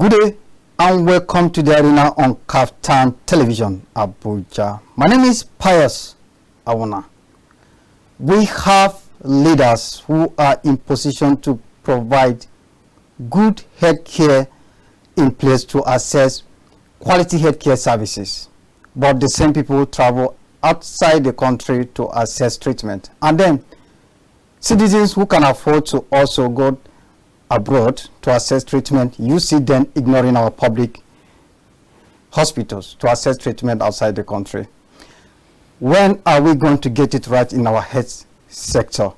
Good day and welcome to the arena on KAFTAN Television, Abuja. My name is Pius Awunah. We have leaders who are in position to provide good health care in place to access quality health care services. But the same people travel outside the country to access treatment. And then citizens who can afford to also go abroad to access treatment, you see them ignoring our public hospitals to access treatment outside the country. When are we going to get it right in our health sector?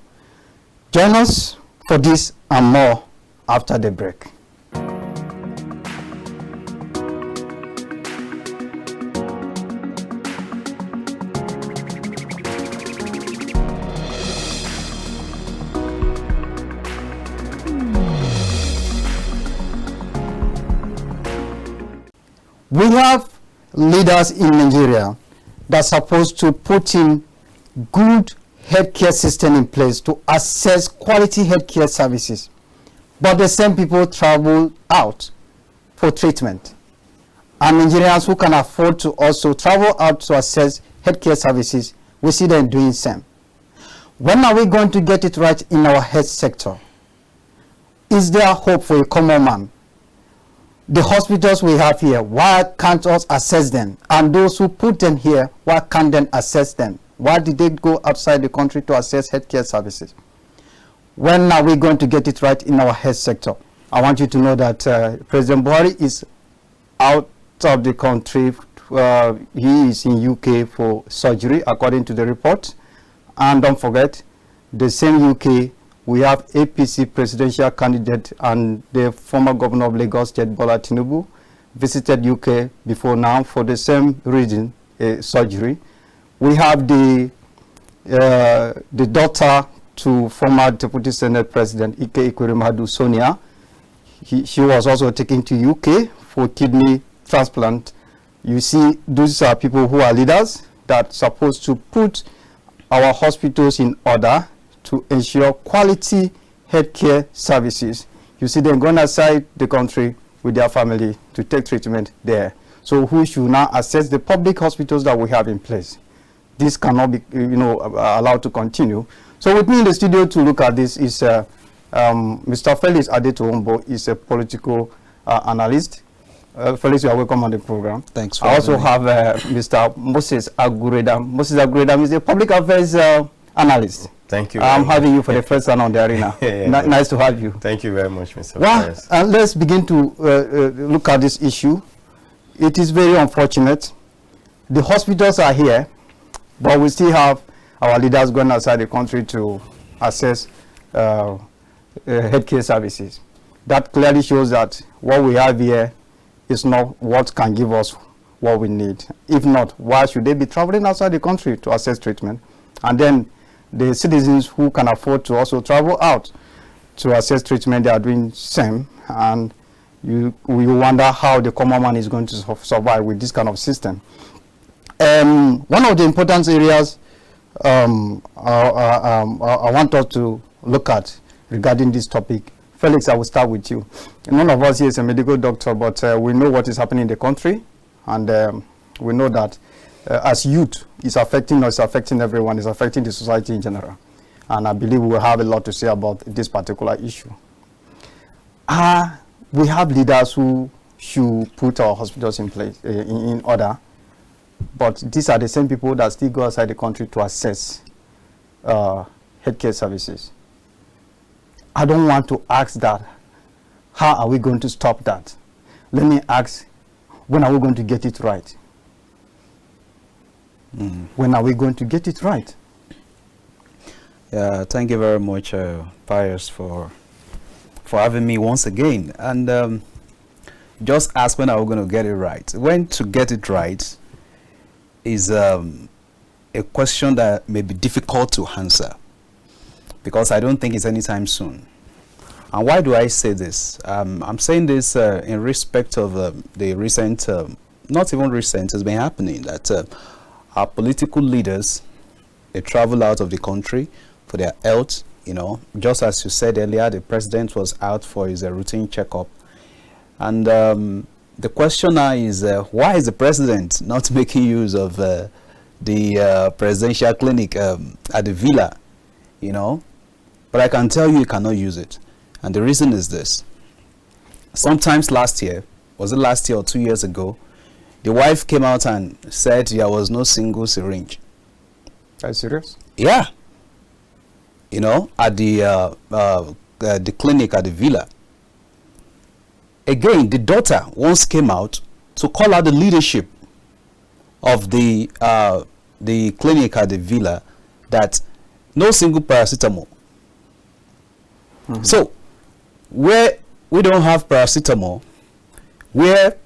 Join us for this and more after the break. We have leaders in Nigeria that are supposed to put in good healthcare system in place to access quality healthcare services. But the same people travel out for treatment. And Nigerians who can afford to also travel out to access healthcare services, we see them doing the same. When are we going to get it right in our health sector? Is there hope for a common man? The hospitals we have here, why can't us assess them? And those who put them here, why can't they assess them? Why did they go outside the country to access healthcare services? When are we going to get it right in our health sector? I want you to know that President Buhari is out of the country. He is in UK for surgery, according to the report. And don't forget, the same UK, we have APC presidential candidate and the former governor of Lagos State, Bola Tinubu, visited UK before now for the same reason, surgery. We have the daughter to former Deputy Senate President Ike Ekweremadu Sonia. She was also taken to UK for kidney transplant. You see, those are people who are leaders that are supposed to put our hospitals in order to ensure quality healthcare services. You see them going outside the country with their family to take treatment there. So who should now assess the public hospitals that we have in place? This cannot be, allowed to continue. So with me in the studio to look at this is Mr. FELIX ADETOWOBO, is a political analyst. FELIX, you are welcome on the program. Thanks for I also having me. have Mr. MOSES AGUREDAM. MOSES AGUREDAM is a public affairs analyst. Thank you. I'm having you for the first time on the arena. Nice to have you. Thank you very much, Mr. Well, let's begin to look at this issue. It is very unfortunate. The hospitals are here, but we still have our leaders going outside the country to access healthcare services. That clearly shows that what we have here is not what can give us what we need. If not, why should they be traveling outside the country to access treatment? And then the citizens who can afford to also travel out to access treatment, they are doing the same. And we wonder how the common man is going to survive with this kind of system. One of the important areas I want us to look at regarding this topic, FELIX, I will start with you. None of us here is a medical doctor, but we know what is happening in the country, and we know that as youth, it's affecting us, it's affecting everyone, it's affecting the society in general. And I believe we will have a lot to say about this particular issue. We have leaders who should put our hospitals in place, in order, but these are the same people that still go outside the country to access healthcare services. I don't want to ask that. How are we going to stop that? Let me ask, when are we going to get it right? When are we going to get it right? Thank you very much, Pius, for having me once again. And just ask, when are we going to get it right? When to get it right is a question that may be difficult to answer, because I don't think it's anytime soon. And why do I say this? I'm saying this in respect of the recent, not even recent, it's been happening, that our political leaders, they travel out of the country for their health. Just as you said earlier, the president was out for his routine checkup. And the question now is, why is the president not making use of the presidential clinic at the villa, you know? But I can tell you cannot use it. And the reason is this. Sometimes last year, was it last year or 2 years ago, the wife came out and said there was no single syringe. Are you serious? Yeah. You know, at the clinic at the villa. Again, the daughter once came out to call out the leadership of the clinic at the villa that no single paracetamol. So, where we don't have paracetamol, where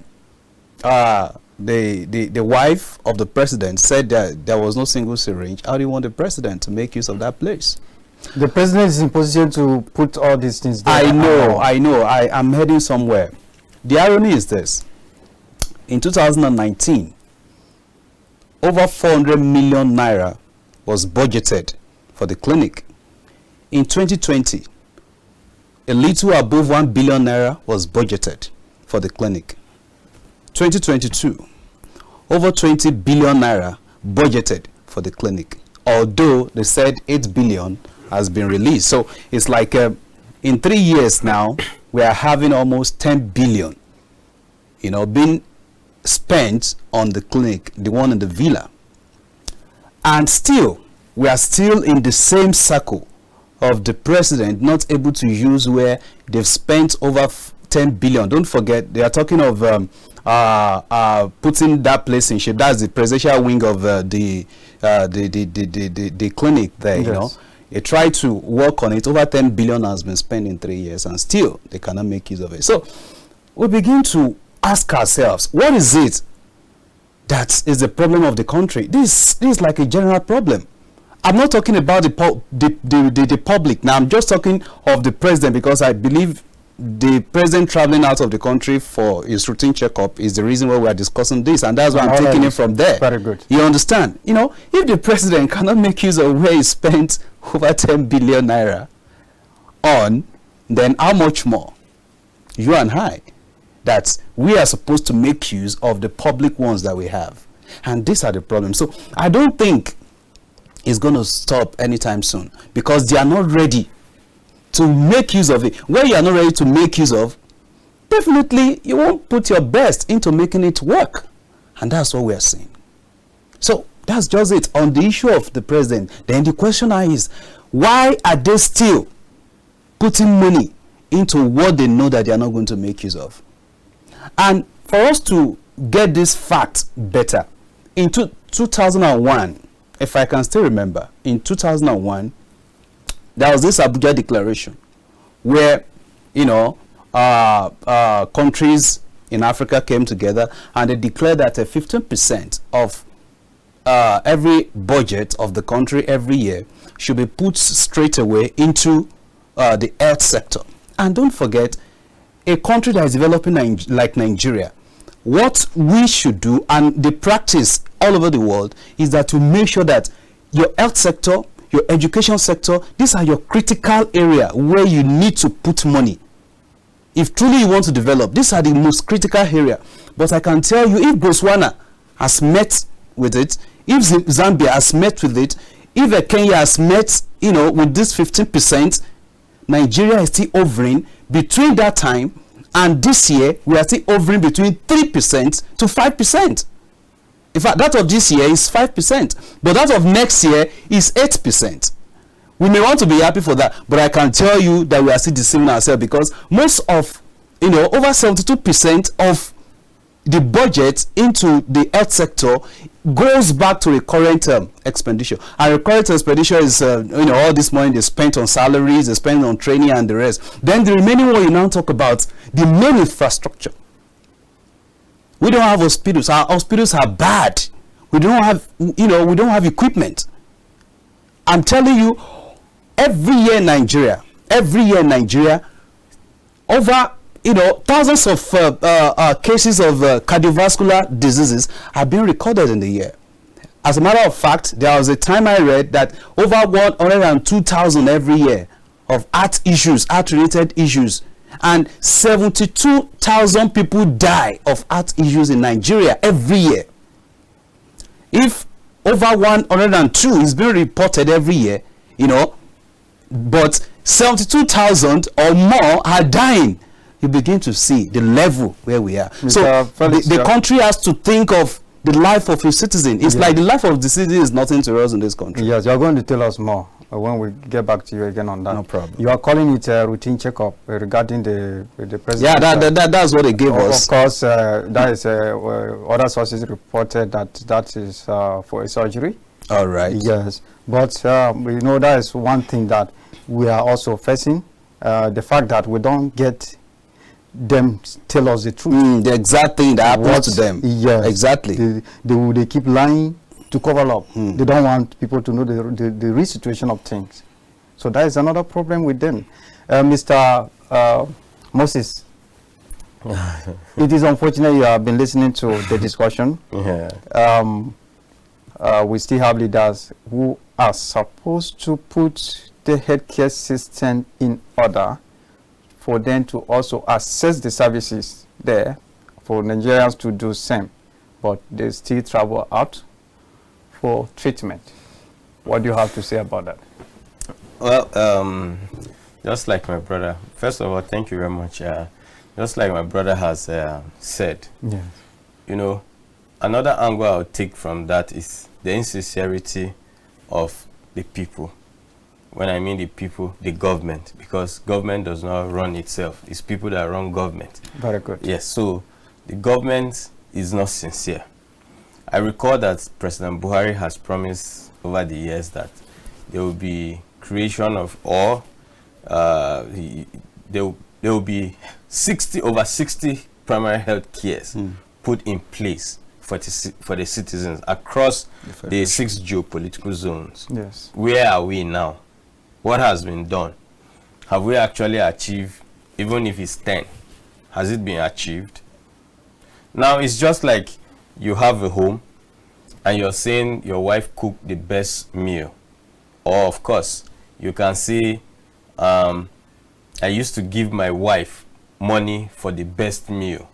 the wife of the president said that there was no single syringe, how do you want the president to make use of that place? The president is in position to put all these things there. I know. I'm heading somewhere. The irony is this. In 2019, over 400 million naira was budgeted for the clinic. In 2020, a little above 1 billion naira was budgeted for the clinic. 2022, over 20 billion naira budgeted for the clinic, although they said 8 billion has been released. So it's like in 3 years now, we are having almost 10 billion, you know, being spent on the clinic, the one in the villa. And still, we are still in the same circle of the president not able to use where they've spent over 10 billion. Don't forget, they are talking of putting that place in shape. That's the presidential wing of the clinic there, yes. You know. They try to work on it. Over 10 billion has been spent in 3 years, and still they cannot make use of it. So we begin to ask ourselves, what is it that is the problem of the country? This is like a general problem. I'm not talking about the public now. I'm just talking of the president, because I believe the president traveling out of the country for his routine checkup is the reason why we are discussing this, and that's why I'm taking it from there. Very good. You understand? You know, if the president cannot make use of where he spent over 10 billion naira on, then how much more you and I, that we are supposed to make use of the public ones that we have? And these are the problems. So I don't think it's going to stop anytime soon, because they are not ready to make use of it. When you are not ready to make use of, definitely you won't put your best into making it work. And that's what we are seeing. So that's just it on the issue of the president. Then the question is, why are they still putting money into what they know that they are not going to make use of? And for us to get this fact better, in 2001, if I can still remember, in 2001, there was this Abuja declaration where, you know, countries in Africa came together and they declared that 15% of every budget of the country every year should be put straight away into the health sector. And don't forget, a country that is developing like Nigeria, what we should do, and the practice all over the world, is that to make sure that your health sector, your education sector, these are your critical area where you need to put money. If truly you want to develop, these are the most critical area. But I can tell you, if Botswana has met with it, if Zambia has met with it, if Kenya has met, you know, with this 15%, Nigeria is still hovering between that time and this year. We are still hovering between 3% to 5%. In fact, that of this year is 5%, but that of next year is 8%. We may want to be happy for that, but I can tell you that we are still deceiving ourselves, because most of, you know, over 72% of the budget into the health sector goes back to recurrent expenditure. And recurrent expenditure is, you know, all this money they spent on salaries, they spent on training and the rest. Then the remaining one, you now talk about the main infrastructure. We don't have hospitals. Our hospitals are bad. We don't have, you know, we don't have equipment. I'm telling you, every year in Nigeria, over, you know, thousands of cases of cardiovascular diseases are being recorded in the year. As a matter of fact, there was a time I read that over 102,000 every year of heart issues, heart-related issues, and 72,000 people die of heart issues in Nigeria every year. If over 102 is being reported every year, you know, but 72,000 or more are dying, you begin to see the level where we are. Mr. So Felix, the country has to think of the life of a citizen. It's like the life of the citizen is nothing to us in this country. Yes, you're going to tell us more when we get back to you again on that. No problem. You are calling it a routine checkup regarding the president. Yeah, that's what they gave us. Of course, that is other sources reported that is for a surgery. All right. Yes, but you know, that is one thing that we are also facing, the fact that we don't get them tell us the truth. The exact thing that happens to them. Yes, exactly. They keep lying to cover up. They don't want people to know the real situation of things. So that is another problem with them. Mr. Moses, it is unfortunate you have been listening to the discussion. We still have leaders who are supposed to put the healthcare system in order for them to also assess the services there, for Nigerians to do same, but they still travel out for treatment. What do you have to say about that? Well, just like my brother, first of all, thank you very much. Just like my brother has said, you know, another angle I'll take from that is the insincerity of the people. When I mean the people, the government, because government does not run itself. It's people that run government. Very good. Yes, so the government is not sincere. I recall that President Buhari has promised over the years that there will be creation of, or there will be over 60 primary health cares put in place for the citizens across the 6 geopolitical zones. Yes. Where are we now? What has been done? Have we actually achieved, even if it's 10, has it been achieved? Now, it's just like you have a home and you're saying your wife cooked the best meal. Or, of course, you can say, I used to give my wife money for the best meal.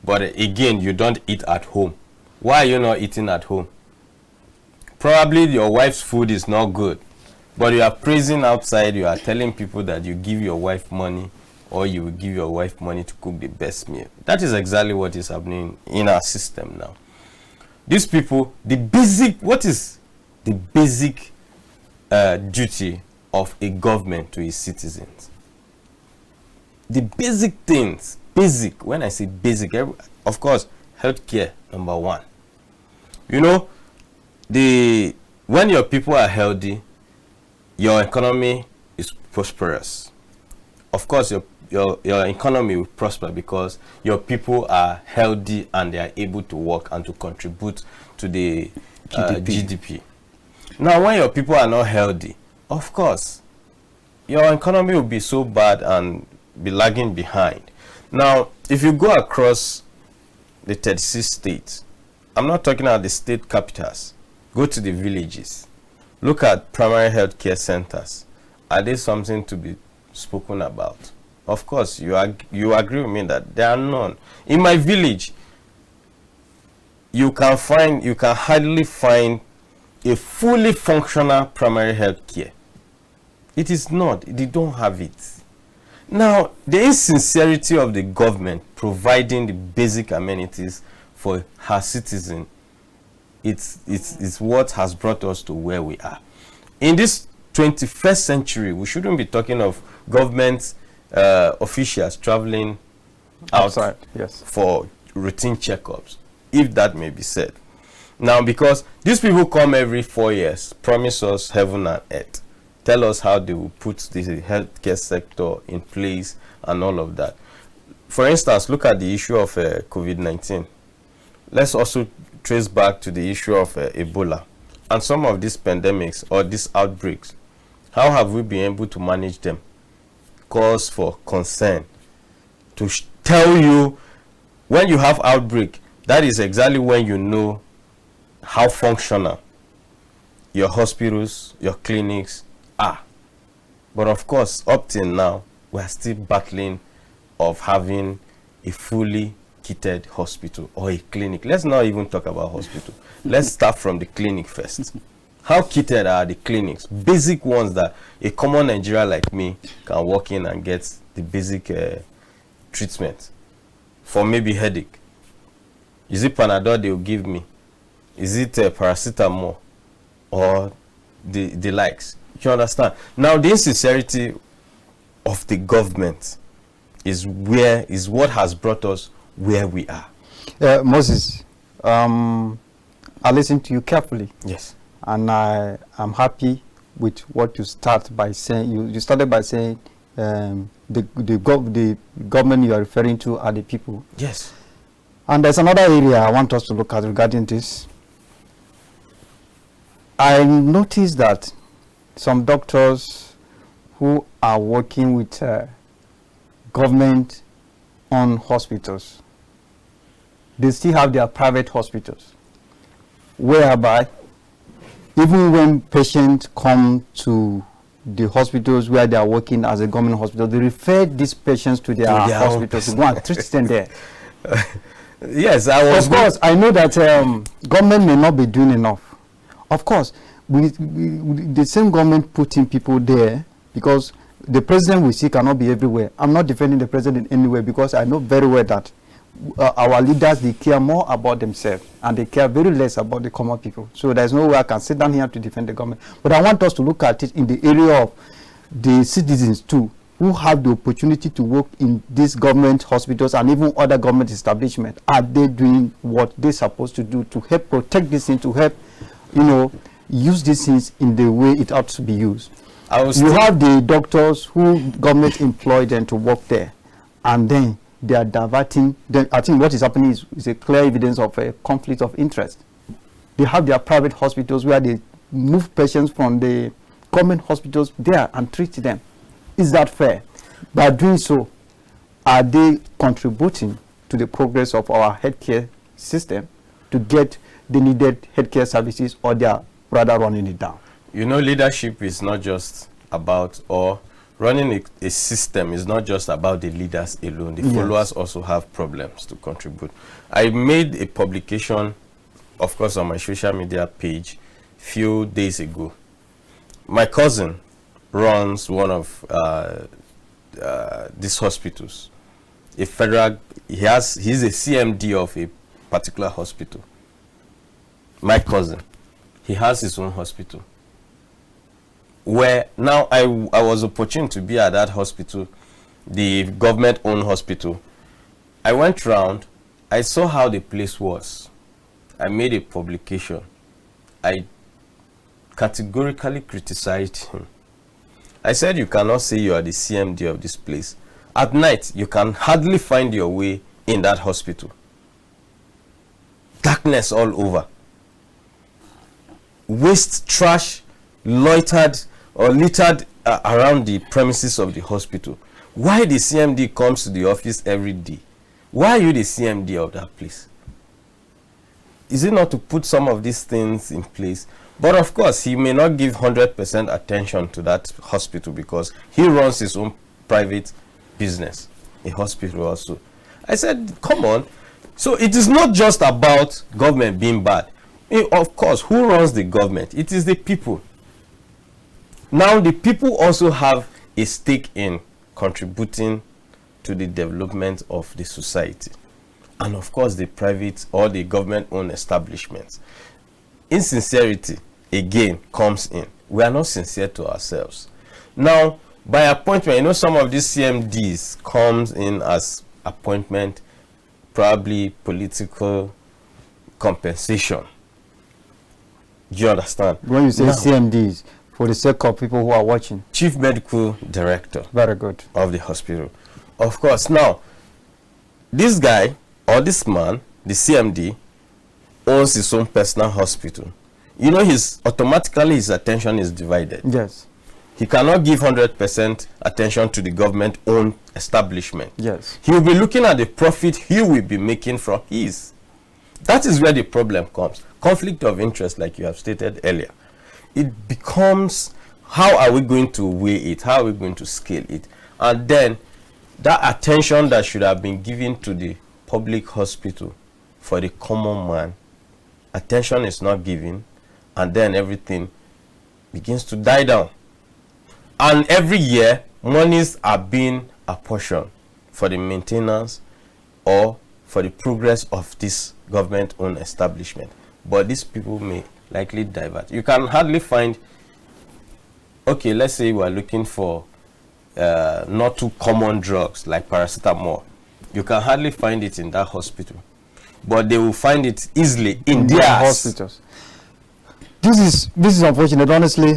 But again, you don't eat at home. Why are you not eating at home? Probably your wife's food is not good. But you are praising outside, you are telling people that you give your wife money, or you will give your wife money to cook the best meal. That is exactly what is happening in our system now. These people, what is the basic duty of a government to its citizens? The basic things, when I say basic, of course, healthcare, number one. You know, when your people are healthy, your economy is prosperous. Of course, your economy will prosper because your people are healthy and they are able to work and to contribute to the GDP. Now, when your people are not healthy, of course, your economy will be so bad and be lagging behind. Now, if you go across the 36 states, I'm not talking about the state capitals, go to the villages. Look at primary health care centers. Are they something to be spoken about? Of course, you agree with me that there are none. In my village, you can hardly find a fully functional primary health care. It is not. They don't have it. Now, the insincerity of the government providing the basic amenities for her citizen, it's what has brought us to where we are. In this 21st century, we shouldn't be talking of government officials traveling outside for routine checkups, if that may be said. Now, because these people come every 4 years, promise us heaven and earth, tell us how they will put the healthcare sector in place and all of that. For instance, look at the issue of COVID-19. Let's also trace back to the issue of Ebola and some of these pandemics or these outbreaks. How have we been able to manage them? Cause for concern. To tell you, when you have outbreak, that is exactly when you know how functional your hospitals, your clinics are. But of course, up till now, we are still battling of having a fully kitted hospital or a clinic. Let's not even talk about hospital. Let's start from the clinic first. How kitted are the clinics? Basic ones that a common Nigerian like me can walk in and get the basic treatment for maybe headache. Is it Panadol they will give me? Is it paracetamol or the likes? You understand? Now the insincerity of the government is what has brought us where we are. Moses, I listened to you carefully. Yes. And I am happy with what you start by saying. You started by saying the government you are referring to are the people. Yes. And there's another area I want us to look at regarding this. I noticed that some doctors who are working with government-owned hospitals, they still have their private hospitals, whereby even when patients come to the hospitals where they are working as a government hospital, they refer these patients to their hospitals to go and treat them there. Yes, I was. Of course, I know that government may not be doing enough. Of course, the same government putting people there because the president we see cannot be everywhere. I'm not defending the president in any way because I know very well that our leaders, they care more about themselves and they care very less about the common people. So there's no way I can sit down here to defend the government. But I want us to look at it in the area of the citizens too, who have the opportunity to work in these government hospitals and even other government establishments. Are they doing what they're supposed to do to help protect this thing, to help, use these things in the way it ought to be used? You have the doctors who government employ them to work there, and then they are diverting. Then I think what is happening is a clear evidence of a conflict of interest. They have their private hospitals where they move patients from the government hospitals there and treat them. Is that fair? By doing so, are they contributing to the progress of our healthcare system to get the needed healthcare services, or they are rather running it down? Leadership is not just about, or running a system is not just about the leaders alone. The followers also have problems to contribute. I made a publication, of course, on my social media page few days ago. My cousin runs one of these hospitals. He's a CMD of a particular hospital. My cousin, he has his own hospital. Where now I was opportune to be at that hospital, the government-owned hospital. I went round, I saw how the place was. I made a publication. I categorically criticized him. I said, you cannot say you are the CMD of this place. At night, you can hardly find your way in that hospital. Darkness all over. Waste, trash, littered around the premises of the hospital. Why the CMD comes to the office every day? Why are you the CMD of that place? Is it not to put some of these things in place? But of course, he may not give 100% attention to that hospital because he runs his own private business, a hospital also. I said, come on. So it is not just about government being bad. Of course, who runs the government? It is the people. Now, the people also have a stake in contributing to the development of the society. And of course, the private or the government-owned establishments. Insincerity, again, comes in. We are not sincere to ourselves. Now, by appointment, some of these CMDs comes in as appointment, probably political compensation. Do you understand? When you say CMDs, for the sake of people who are watching. Chief Medical Director. Very good. Of the hospital. Of course. Now, this guy or this man, the CMD, owns his own personal hospital. Automatically his attention is divided. Yes. He cannot give 100% attention to the government-owned establishment. Yes. He will be looking at the profit he will be making from his. That is where the problem comes. Conflict of interest, like you have stated earlier. It becomes, how are we going to weigh it? How are we going to scale it? And then that attention that should have been given to the public hospital for the common man, attention is not given, and then everything begins to die down. And every year, monies are being apportioned for the maintenance or for the progress of this government-owned establishment. But these people may likely divert. You can hardly find, okay, let's say we are looking for not too common drugs like paracetamol. You can hardly find it in that hospital, but they will find it easily in their hospitals. This is unfortunate. Honestly,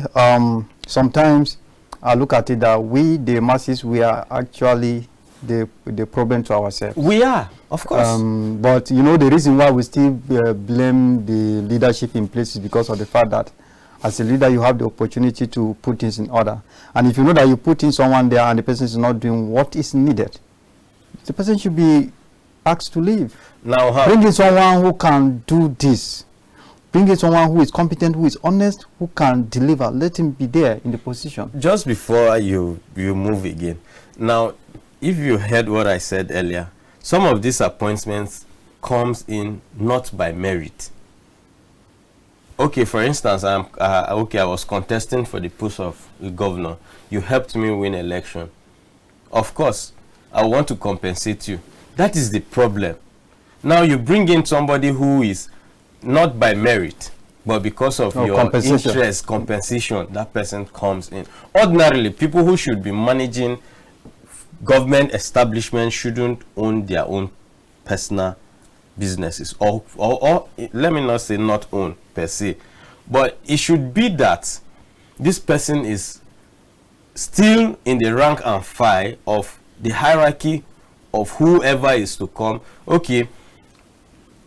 sometimes I look at it that we, the masses, we are actually the problem to ourselves. We are, of course. But you know, the reason why we still blame the leadership in place is because of the fact that as a leader, you have the opportunity to put things in order. And if you know that you put in someone there and the person is not doing what is needed, the person should be asked to leave. Now, bring in someone who can do this. Bring in someone who is competent, who is honest, who can deliver. Let him be there in the position. Just before you move again. Now, if you heard what I said earlier, some of these appointments comes in not by merit. Okay, for instance, I was contesting for the post of governor. You helped me win election. Of course, I want to compensate you. That is the problem. Now you bring in somebody who is not by merit, but because of your interest, compensation, that person comes in. Ordinarily, people who should be managing government establishments shouldn't own their own personal businesses, or let me not say not own per se, but it should be that this person is still in the rank and file of the hierarchy of whoever is to come. Okay,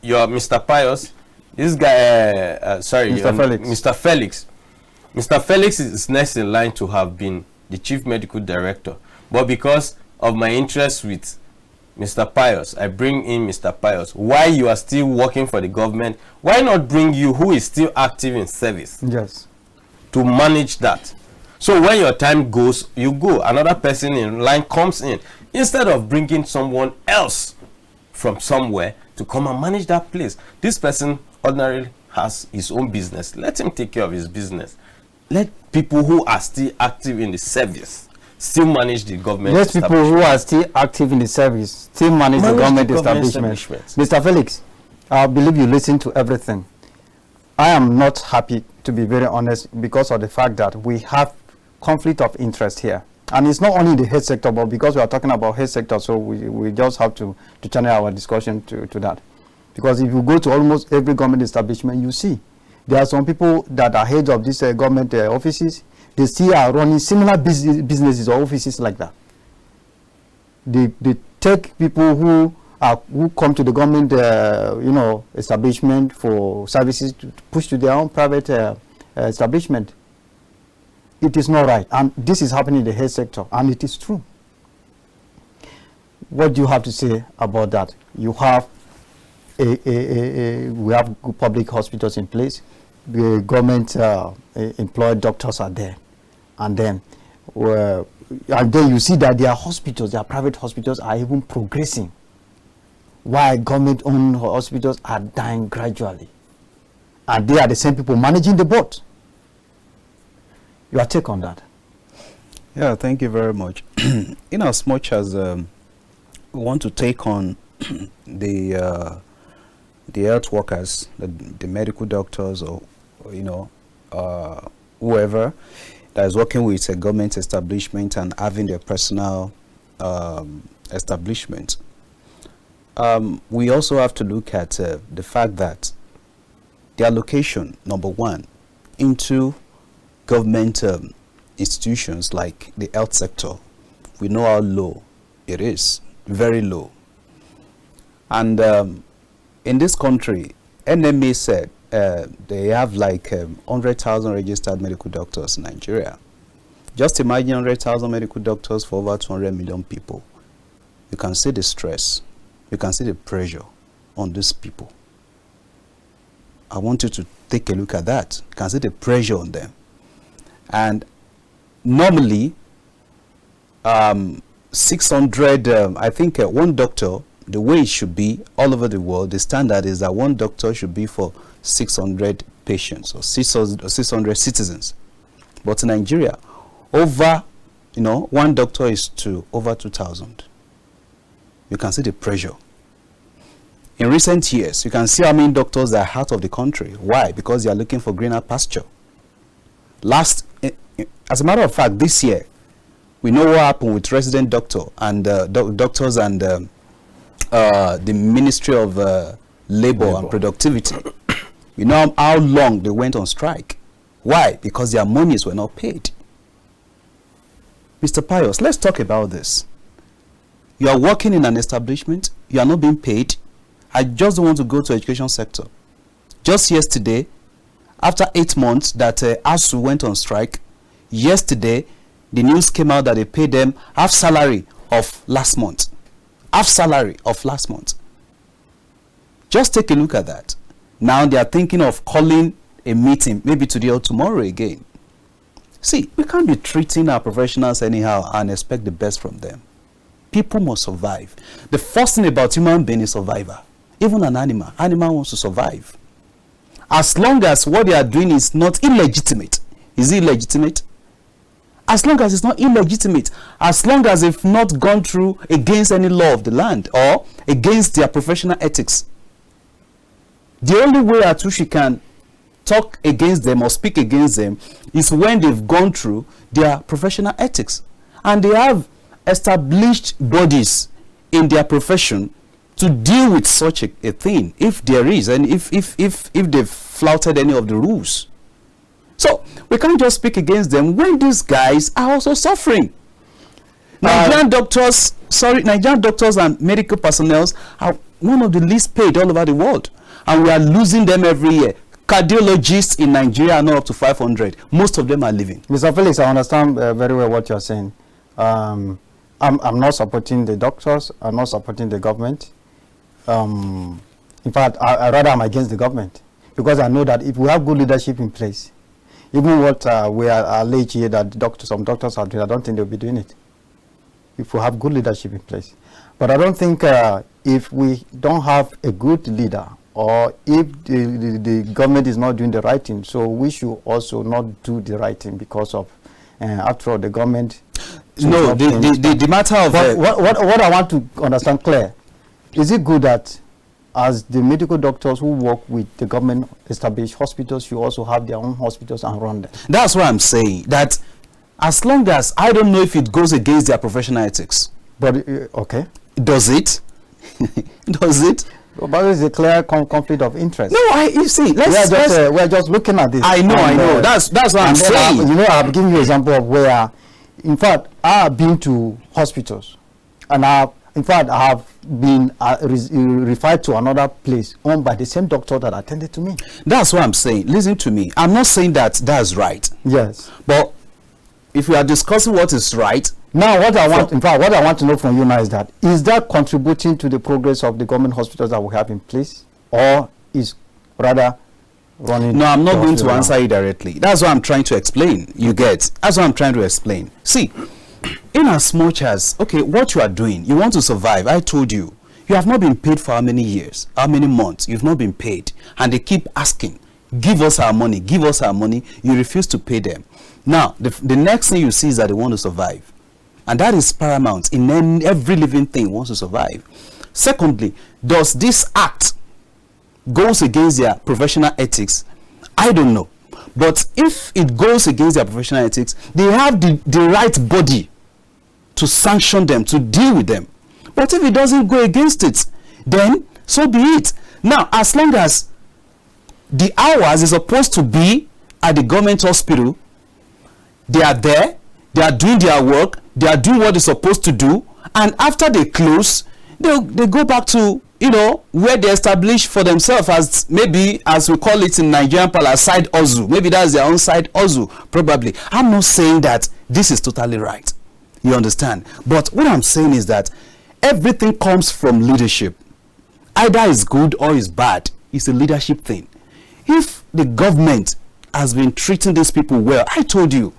you're Mr. Pius, this guy, Mr. Felix. Mr. Felix is next in line to have been the chief medical director, but because of my interest with Mr. Pius, I bring in Mr. Pius. Why you are still working for the government? Why not bring you who is still active in service? Yes. To manage that. So when your time goes, you go. Another person in line comes in. Instead of bringing someone else from somewhere to come and manage that place. This person ordinarily has his own business. Let him take care of his business. Let people who are still active in the service still manage the government. Let people who are still active in the service still manage the government establishment. Mr. Felix, I believe you listen to everything. I am not happy, to be very honest, because of the fact that we have conflict of interest here. And it's not only the health sector, but because we are talking about health sector, so we just have to channel our discussion to that. Because if you go to almost every government establishment, you see there are some people that are heads of these government offices. They still are running similar businesses or offices like that. They take people who come to the government, establishment for services to push to their own private establishment. It is not right, and this is happening in the health sector, and it is true. What do you have to say about that? You have we have public hospitals in place. The government employed doctors are there, and then you see that their hospitals, their private hospitals, are even progressing, while government-owned hospitals are dying gradually, and they are the same people managing the board. Your take on that? Yeah, thank you very much. In as much as we want to take on the health workers, the medical doctors, or whoever that is working with a government establishment and having their personal establishment, we also have to look at the fact that their location, number one, into government institutions like the health sector, we know how low it is, very low. And in this country, NMA said they have like 100,000 registered medical doctors in Nigeria. Just imagine 100,000 medical doctors for over 200 million people. You can see the stress, you can see the pressure on these people. I want you to take a look at that. You can see the pressure on them. And normally, 600, I think one doctor, the way it should be all over the world, the standard is that one doctor should be for 600 patients or 600 citizens. But in Nigeria, over, one doctor is to over 2,000. You can see the pressure. In recent years, you can see how many doctors are out of the country. Why? Because they are looking for greener pasture. As a matter of fact, this year, we know what happened with resident doctor and doctors and the Ministry of Labor and Productivity. You know how long they went on strike. Why? Because their monies were not paid. Mr. Pius, let's talk about this. You are working in an establishment, you are not being paid. I just don't want to go to education sector. Just yesterday, after 8 months that ASU went on strike, yesterday the news came out that they paid them half salary of last month. Half salary of last month. Just take a look at that. Now they are thinking of calling a meeting, maybe today or tomorrow again. See, we can't be treating our professionals anyhow and expect the best from them. People must survive. The first thing about human being is survivor. Even an animal wants to survive. As long as what they are doing is not illegitimate. Is it illegitimate? As long as it's not illegitimate, as long as they've not gone through against any law of the land or against their professional ethics. The only way at which you can talk against them or speak against them is when they've gone through their professional ethics. And they have established bodies in their profession to deal with such a thing, if there is, and if they've flouted any of the rules. So we can't just speak against them when these guys are also suffering. Nigerian doctors and medical personnel are one of the least paid all over the world, and we are losing them every year. Cardiologists in Nigeria are not up to 500. Most of them are leaving. Mr. Felix, I understand very well what you're saying. I'm not supporting the doctors. I'm not supporting the government. In fact, I rather am against the government, because I know that if we have good leadership in place, even what we are alleged here that some doctors are doing, I don't think they'll be doing it if we have good leadership in place. But I don't think if we don't have a good leader, or if the government is not doing the right thing, so we should also not do the right thing, because of, after all, the government. No, the matter of... But what I want to understand clear, is it good that as the medical doctors who work with the government established hospitals, you also have their own hospitals and run them? That's what I'm saying. That as long as, I don't know if it goes against their professional ethics. But, okay. Does it? Does it? But it's a clear conflict of interest. No, you see, we're just looking at this. I know. That's what I'm saying. I've given you an example of where, in fact, I have been to hospitals, and I have been referred to another place owned by the same doctor that attended to me. That's what I'm saying. Listen to me. I'm not saying that that's right. Yes. But if we are discussing what is right, now what I want to know from you now is that contributing to the progress of the government hospitals that we have in place, or is rather running? No, I'm not going to answer you directly. That's what I'm trying to explain. You get? That's what I'm trying to explain. See, in as much as, okay, what you are doing, you want to survive. I told you, you have not been paid for how many years, how many months, you've not been paid. And they keep asking, give us our money, give us our money. You refuse to pay them. Now, the next thing you see is that they want to survive. And that is paramount. In every living thing wants to survive. Secondly, does this act goes against their professional ethics? I don't know. But if it goes against their professional ethics, they have the right body to sanction them, to deal with them. But if it doesn't go against it, then so be it. Now, as long as the hours is supposed to be at the government hospital, they are there, they are doing their work, they are doing what they're supposed to do, and after they close, they go back to, where they establish for themselves as, maybe, as we call it in Nigerian parlance, side hustle. Maybe that's their own side hustle, probably. I'm not saying that this is totally right. You understand? But what I'm saying is that everything comes from leadership. Either it's good or it's bad. It's a leadership thing. If the government has been treating these people well, I told you,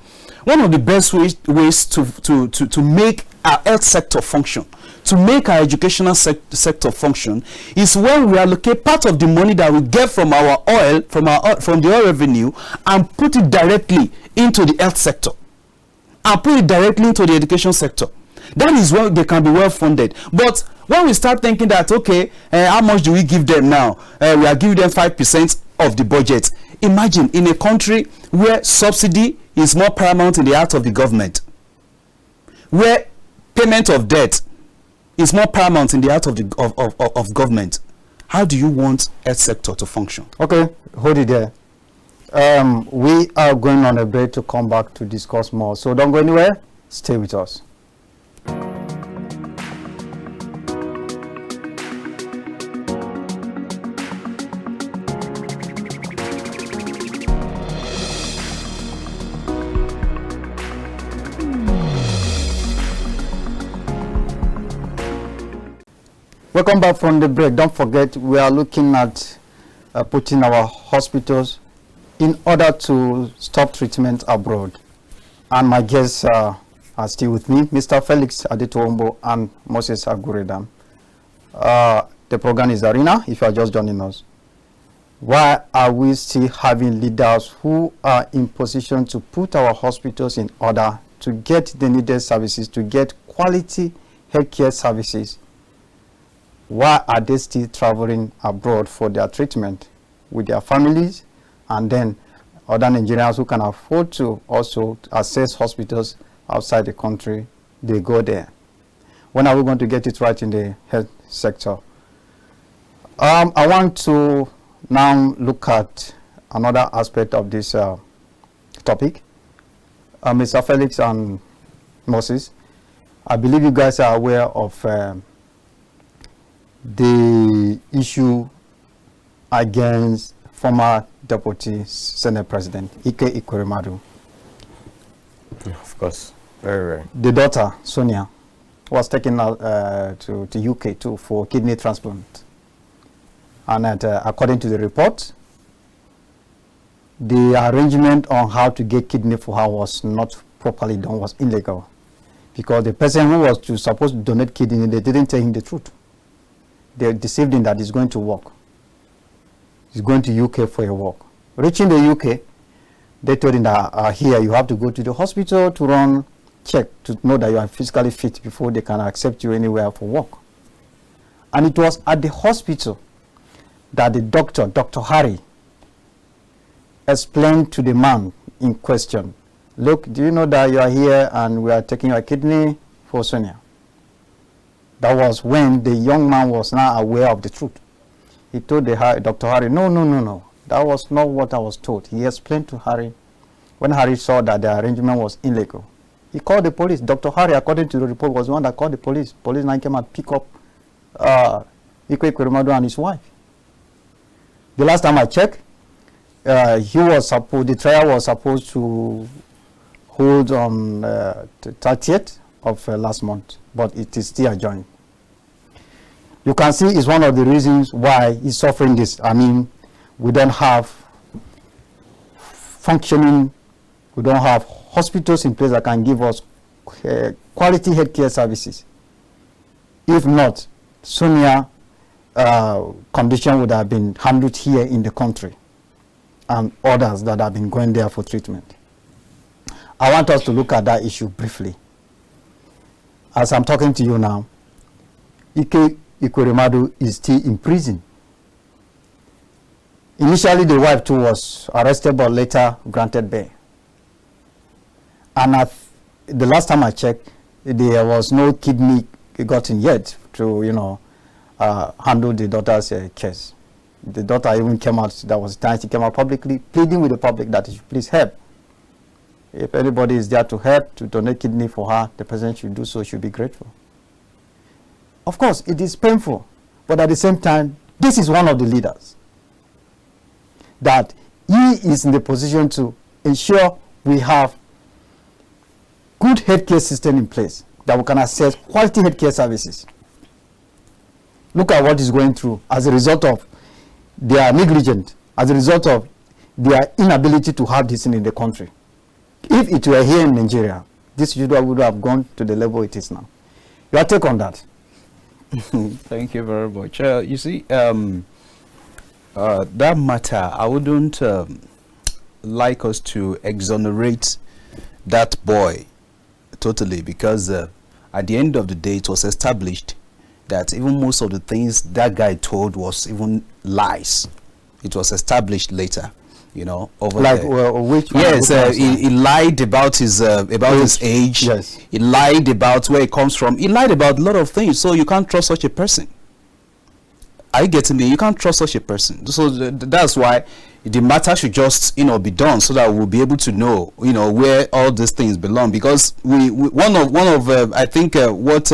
one of the best ways to make our health sector function, to make our educational sector function, is when we allocate part of the money that we get from our oil, from the oil revenue, and put it directly into the health sector, and put it directly into the education sector. That is where they can be well funded. But when we start thinking that, okay, how much do we give them now? We are giving them 5% of the budget. Imagine in a country where subsidy is more paramount in the heart of the government, where payment of debt is more paramount in the heart of the of government. How do you want health sector to function? Okay, hold it there. We are going on a break to come back to discuss more. So don't go anywhere. Stay with us. Welcome back from the break. Don't forget, we are looking at putting our hospitals in order to stop treatment abroad. And my guests are still with me, Mr. FELIX Adetowobo and MOSES Agureda. The program is Arena, if you are just joining us. Why are we still having leaders who are in position to put our hospitals in order to get the needed services, to get quality healthcare services? Why are they still traveling abroad for their treatment with their families? And then other Nigerians who can afford to also access hospitals outside the country, they go there. When are we going to get it right in the health sector? I want to now look at another aspect of this topic. Mr. FELIX and MOSES, I believe you guys are aware of the issue against former Deputy Senate President Ike Ikweremadu. Of course, very. The daughter, Sonia, was taken out to UK too for kidney transplant. And according to the report, the arrangement on how to get kidney for her was not properly done, was illegal. Because the person who was supposed to donate kidney, they didn't tell him the truth. They deceived him that he's going to work. He's going to UK for a walk. Reaching the UK, they told him that here you have to go to the hospital to run check to know that you are physically fit before they can accept you anywhere for work. And it was at the hospital that the doctor, Dr. Harry, explained to the man in question, look, do you know that you are here and we are taking your kidney for Sonia? That was when the young man was now aware of the truth. He told Dr. Harry, no. That was not what I was told. He explained to Harry. When Harry saw that the arrangement was illegal, he called the police. Dr. Harry, according to the report, was the one that called the police. Police now came and picked up Ike Ikweremadu and his wife. The last time I checked, the trial was supposed to hold on the 30th of last month, but it is still adjourned. You can see it's one of the reasons why he's suffering this. I mean, we don't have functioning, we don't have hospitals in place that can give us quality healthcare services. If not, Sonia condition would have been handled here in the country and others that have been going there for treatment. I want us to look at that issue briefly. As I'm talking to you now, Ike Ikweremadu is still in prison. Initially, the wife too was arrested, but later granted bail. And the last time I checked, there was no kidney gotten yet to, handle the daughter's case. The daughter even came out, that was the time she came out publicly, pleading with the public that she should please help. If anybody is there to help, to donate kidney for her, the person should do so, should be grateful. Of course, it is painful, but at the same time, this is one of the leaders that he is in the position to ensure we have good healthcare system in place, that we can access quality healthcare services. Look at what he's going through as a result of their negligence, as a result of their inability to have this in the country. If it were here in Nigeria, this would have gone to the level it is now. Your take on that? Thank you very much. You see, that matter, I wouldn't like us to exonerate that boy totally, because at the end of the day, it was established that even most of the things that guy told was even lies. It was established later, you know, over like there. which one? Yes, he lied about his age. Yes. He lied about where he comes from. He lied about a lot of things. So you can't trust such a person. Are you getting me? You can't trust such a person. So that's why the matter should just, you know, be done, so that we'll be able to know, you know, where all these things belong. Because one of I think what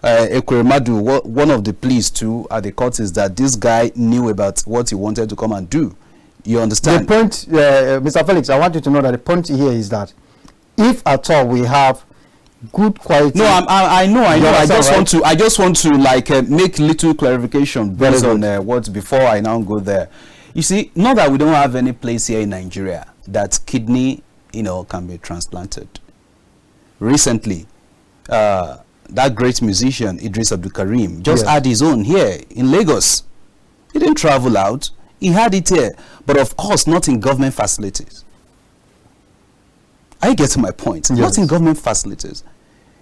Ekweremadu, one of the pleas too at the court is that this guy knew about what he wanted to come and do. You understand? The point, Mr. Felix, I want you to know that the point here is that if at all we have good quality. No, I know. I just want to like make little clarification based on what before I now go there. You see, not that we don't have any place here in Nigeria that kidney, you know, can be transplanted. Recently, that great musician Idris Abdul Karim just had his own here in Lagos. He didn't travel out. He had it here, but of course not in government facilities. Are you getting my point? Yes. Not in government facilities.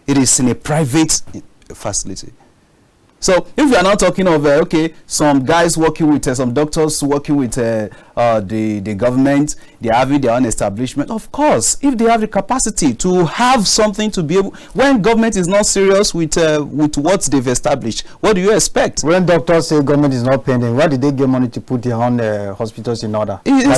It is in a private facility. So if we are not talking of okay, some guys working with some doctors working with the government, they are having their own establishment. Of course, if they have the capacity to have something to be able, when government is not serious with what they've established, what do you expect? When doctors say government is not paying them, where did they get money to put their own hospitals in order? People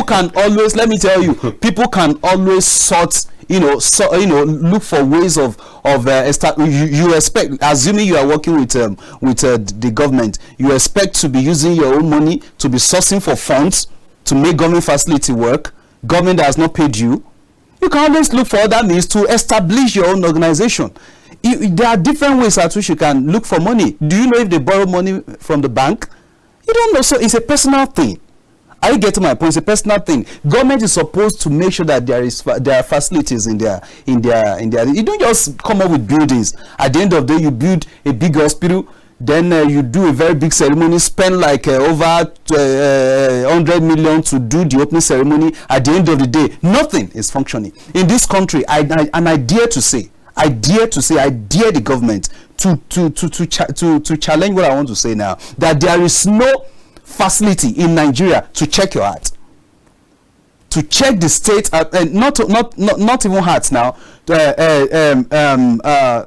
can always, let me tell you, people can always sort, look for ways of you expect, assuming you are working with the government, you expect to be using your own money to be sourcing for funds to make government facility work. Government has not paid you. You can always look for other means to establish your own organization. There are different ways at which you can look for money. Do you know if they borrow money from the bank? You don't know. So it's a personal thing. Are you getting my point? It's a personal thing. Government is supposed to make sure that there are facilities in their. You don't just come up with buildings. At the end of the day, you build a big hospital, then you do a very big ceremony, spend like over 100 million to do the opening ceremony. At the end of the day, nothing is functioning in this country. I dare the government to challenge what I want to say now, that there is no facility in Nigeria to check your heart, to check the state, not even hearts now,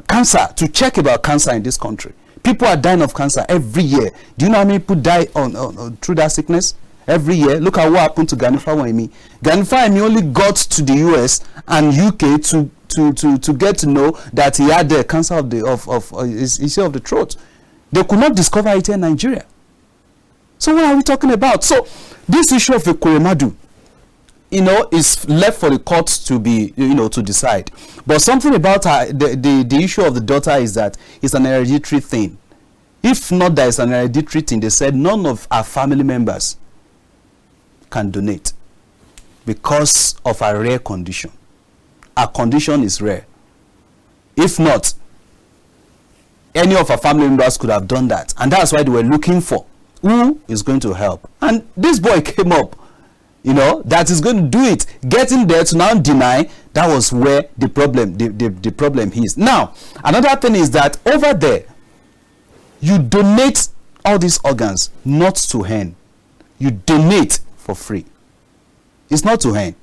cancer, to check about cancer in this country. People are dying of cancer every year. Do you know how many people die on through that sickness every year? Look at what happened to Ganifa Waimi. Ganifa Waimi only got to the US and UK to get to know that he had the cancer of the throat. They could not discover it in Nigeria. So what are we talking about? So this issue of Ekweremadu, is left for the courts to be, to decide. But something about the issue of the daughter is that it's an hereditary thing. If not that it's an hereditary thing, they said none of our family members can donate because of our rare condition. Our condition is rare. If not, any of our family members could have done that. And that's why they were looking for who is going to help. And this boy came up, that is going to do it. Getting there to now deny, that was where the problem is. Now, another thing is that over there, you donate all these organs not to hen. You donate for free. It's not to hen.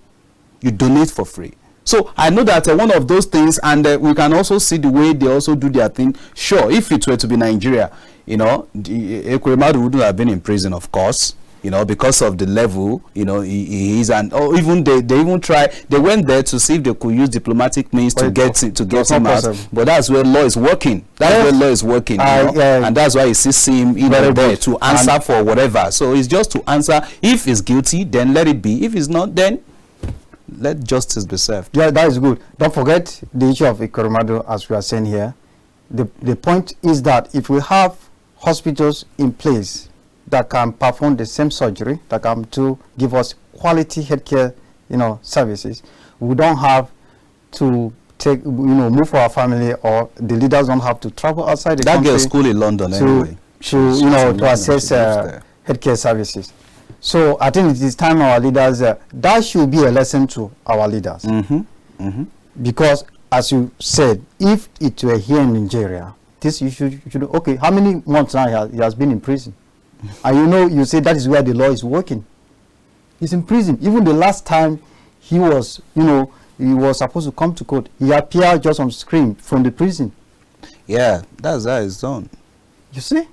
You donate for free. So I know that one of those things, and we can also see the way they also do their thing. Sure, if it were to be Nigeria, Ekweremadu wouldn't have been in prison, of course, because of the level, he is, and even they even try. They went there to see if they could use diplomatic means to get him out. But that's where law is working. And that's why you see him there to answer for whatever. So it's just to answer. If he's guilty, then let it be. If he's not, then let justice be served. Yeah, that is good. Don't forget the issue of Ekweremadu, as we are saying here. The point is that if we have hospitals in place that can perform the same surgery, that can give us quality healthcare, services. We don't have to move our family, or the leaders don't have to travel outside the country. That girl's school in London anyway. To access healthcare services. So I think it is time our leaders, that should be a lesson to our leaders. Because as you said, if it were here in Nigeria, this you should okay, how many months now he has been in prison? And you say that is where the law is working. He's in prison. Even the last time he was, he was supposed to come to court, he appeared just on screen from the prison. Yeah, that's how it's done. You see?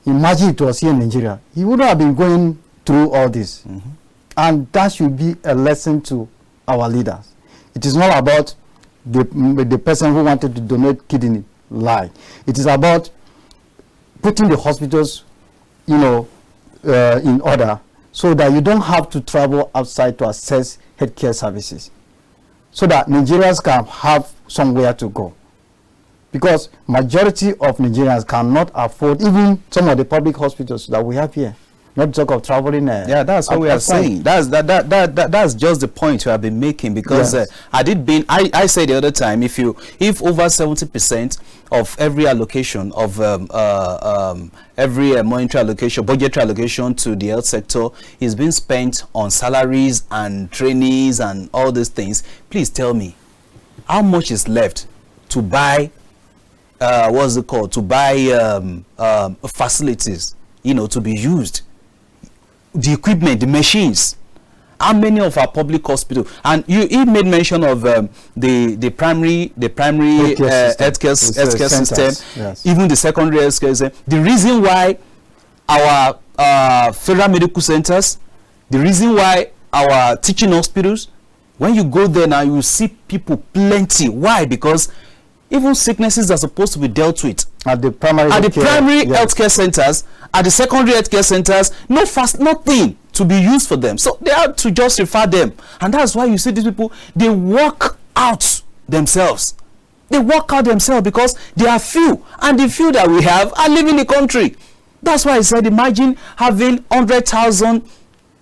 Imagine it was here in Nigeria. He wouldn't have been going through all this. And that should be a lesson to our leaders. It is not about the person who wanted to donate kidney lie. It is about putting the hospitals, in order, so that you don't have to travel outside to access healthcare services, so that Nigerians can have somewhere to go. Because majority of Nigerians cannot afford even some of the public hospitals that we have here. Not talk of traveling. Yeah, that's what we are saying. That's just the point you have been making. Because yes. I said the other time, if over 70% of every allocation of every monetary allocation, budgetary allocation to the health sector is being spent on salaries and trainees and all these things, please tell me, how much is left to buy? What's it called? To buy facilities, to be used. The equipment, the machines. How many of our public hospitals? And he made mention of the primary healthcare system, yes. Even the secondary healthcare system. The reason why our federal medical centers, the reason why our teaching hospitals, when you go there now, you see people plenty. Why? Because even sicknesses are supposed to be dealt with at the primary healthcare centers, at the secondary healthcare centers, nothing to be used for them. So they have to just refer them. And that's why you see these people, they work out themselves. They work out themselves because they are few. And the few that we have are leaving the country. That's why I said, imagine having 100,000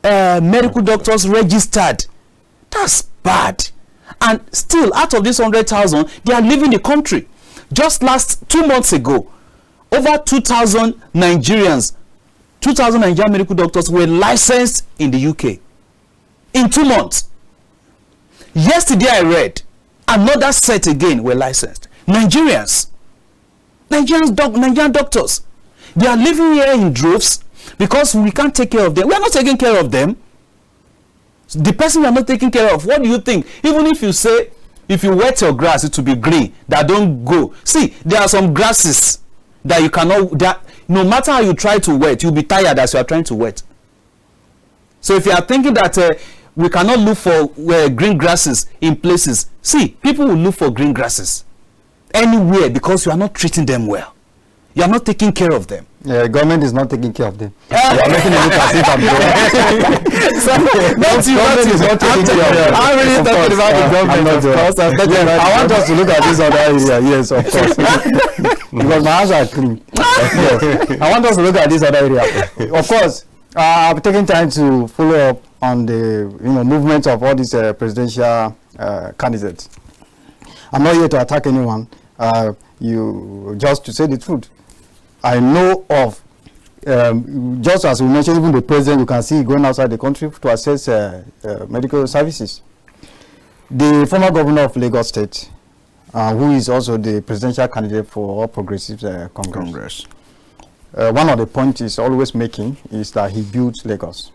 medical doctors registered. That's bad. And still, out of this 100,000, they are leaving the country. Just 2 months ago, over 2,000 Nigerian medical doctors were licensed in the UK. In 2 months. Yesterday I read, another set again were licensed. Nigerian doctors. They are living here in droves because we can't take care of them. We are not taking care of them. The person we are not taking care of, what do you think? Even if you say, if you wet your grass, it will be green, that don't go. See, there are some grasses that you cannot, no matter how you try to wet, you'll be tired as you are trying to wet. So if you are thinking that we cannot look for green grasses in places, see, people will look for green grasses anywhere because you are not treating them well. You are not taking care of them. Yeah, government is not taking care of them. You are making it look as if I'm I'm really talking about the government, of course. I want us to look at this other area. Yes, of course. Because my hands are clean. Yes. I want us to look at this other area. Of course, I've taken time to follow up on the movement of all these presidential candidates. I'm not here to attack anyone. Just to say the truth. I know of, just as we mentioned, even the president, you can see going outside the country to access medical services. The former governor of Lagos State, who is also the presidential candidate for All Progressives Congress. One of the points he's always making is that he built Lagos.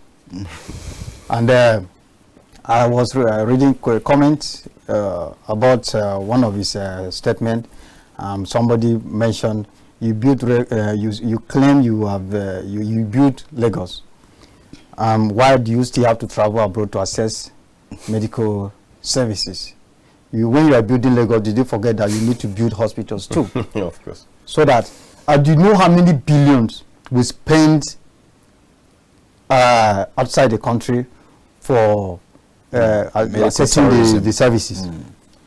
And I was reading comments about one of his statements. Somebody mentioned, you claim you have you built Lagos. Why do you still have to travel abroad to access medical services? When you are building Lagos, did you forget that you need to build hospitals too? Of course. So that, do you know how many billions we spend outside the country for accessing the services?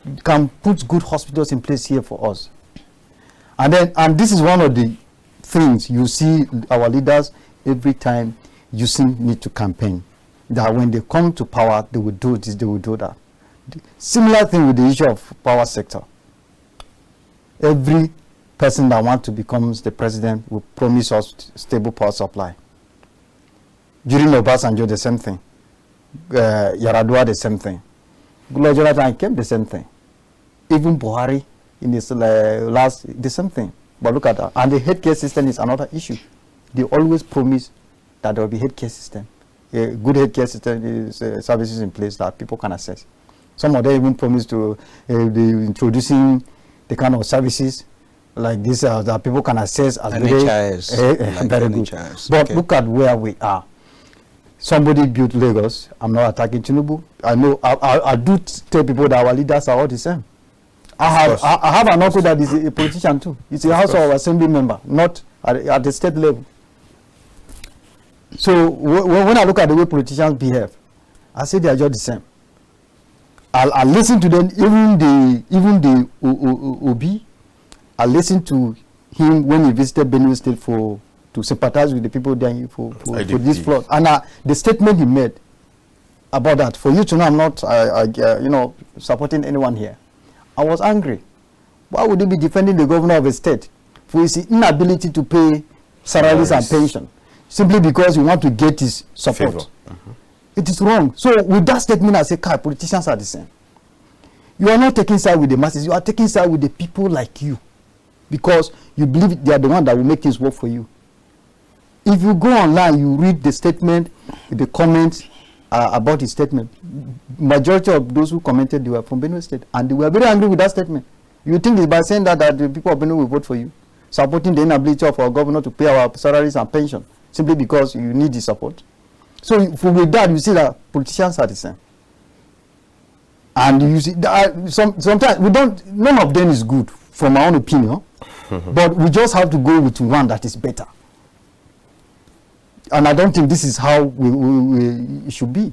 You can put good hospitals in place here for us. And this is one of the things you see our leaders every time using need to campaign. That when they come to power, they will do this, they will do that. Similar thing with the issue of power sector. Every person that wants to become the president will promise us stable power supply. During Obasanjo, the same thing. Yaradua, the same thing. Goodluck Jonathan came, the same thing. Even Buhari, in his last, the same thing. But look at that. And the healthcare system is another issue. They always promise that there will be healthcare system. A good healthcare system is services in place that people can access. Some of them even promise to be introducing the kind of services like this that people can access as NHIS, very good. NHIS. But Okay. look at where we are. Somebody built Lagos. I'm not attacking Tinubu. I know. I do tell people that our leaders are all the same. I have an uncle that is a politician too. He's a House of Assembly member, not at the state level. So when I look at the way politicians behave, I say they are just the same. I listen to them, even the Obi. I listened to him when he visited Benue State to sympathize with the people there for this flood. And the statement he made about that, for you to know, I'm not supporting anyone here. I was angry. Why would he be defending the governor of a state for his inability to pay salaries and pension simply because you want to get his support? It is wrong. So with that statement, I say, politicians are the same. You are not taking side with the masses. You are taking side with the people like you, because you believe they are the one that will make things work for you. If you go online, you read the statement, the comments about his statement. Majority of those who commented, they were from Benue State, and they were very angry with that statement. You think it's by saying that the people of Benue will vote for you, supporting the inability of our governor to pay our salaries and pension simply because you need the support? So with that, you see that politicians are the same. And you see, sometimes none of them is good, from my own opinion, but we just have to go with one that is better. And I don't think this is how it should be.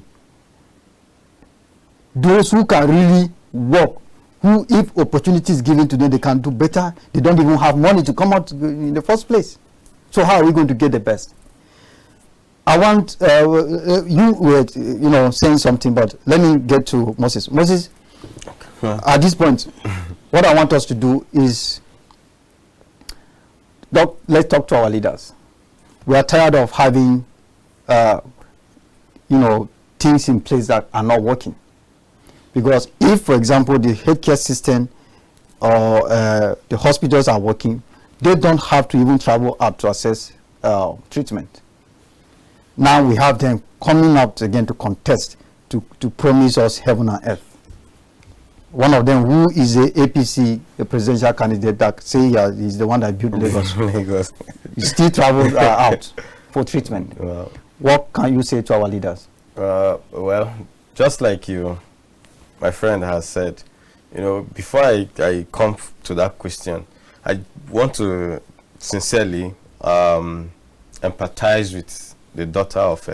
Those who can really work, who, if opportunity is given to them, they can do better. They don't even have money to come out in the first place. So how are we going to get the best? I want you were saying something, but let me get to Moses. Moses, at this point, what I want us to do is let's talk to our leaders. We are tired of having things in place that are not working. Because if, for example, the healthcare system or the hospitals are working, they don't have to even travel out to access treatment. Now we have them coming out again to contest, to promise us heaven and earth. One of them, who is a APC, a presidential candidate, that say he's the one that built Lagos. He still travels out for treatment. Wow. What can you say to our leaders? Well, just like you, my friend has said, before I come to that question, I want to sincerely empathize with the daughter of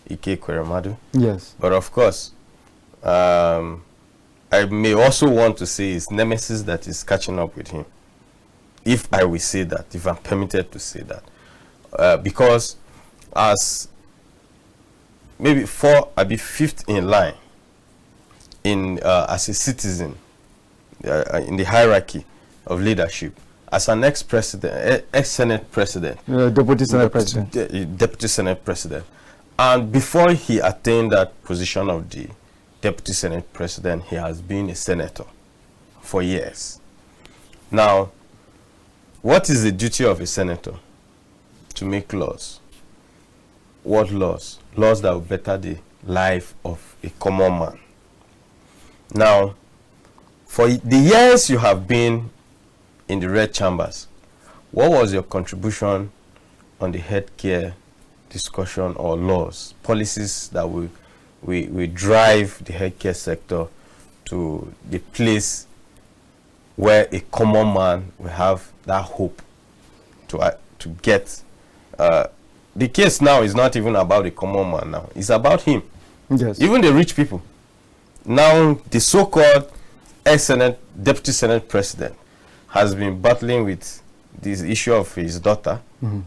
Ike Kweremadu. Yes. But of course, I may also want to say his nemesis that is catching up with him. If I will say that, if I'm permitted to say that. Because as maybe fifth in line as a citizen in the hierarchy of leadership, as an ex-president, ex-Senate president, Deputy Senate President. Deputy Senate President, and before he attained that position of the Deputy Senate President, he has been a senator for years. Now, what is the duty of a senator? To make laws. What laws? Laws that will better the life of a common man. Now, for the years you have been in the red chambers, what was your contribution on the healthcare discussion or laws, policies that will drive the healthcare sector to the place where a common man will have that hope to get? The case now is not even about the common man now. It's about him. Yes. Even the rich people. Now, the so-called ex-Senate, Deputy Senate President has been battling with this issue of his daughter,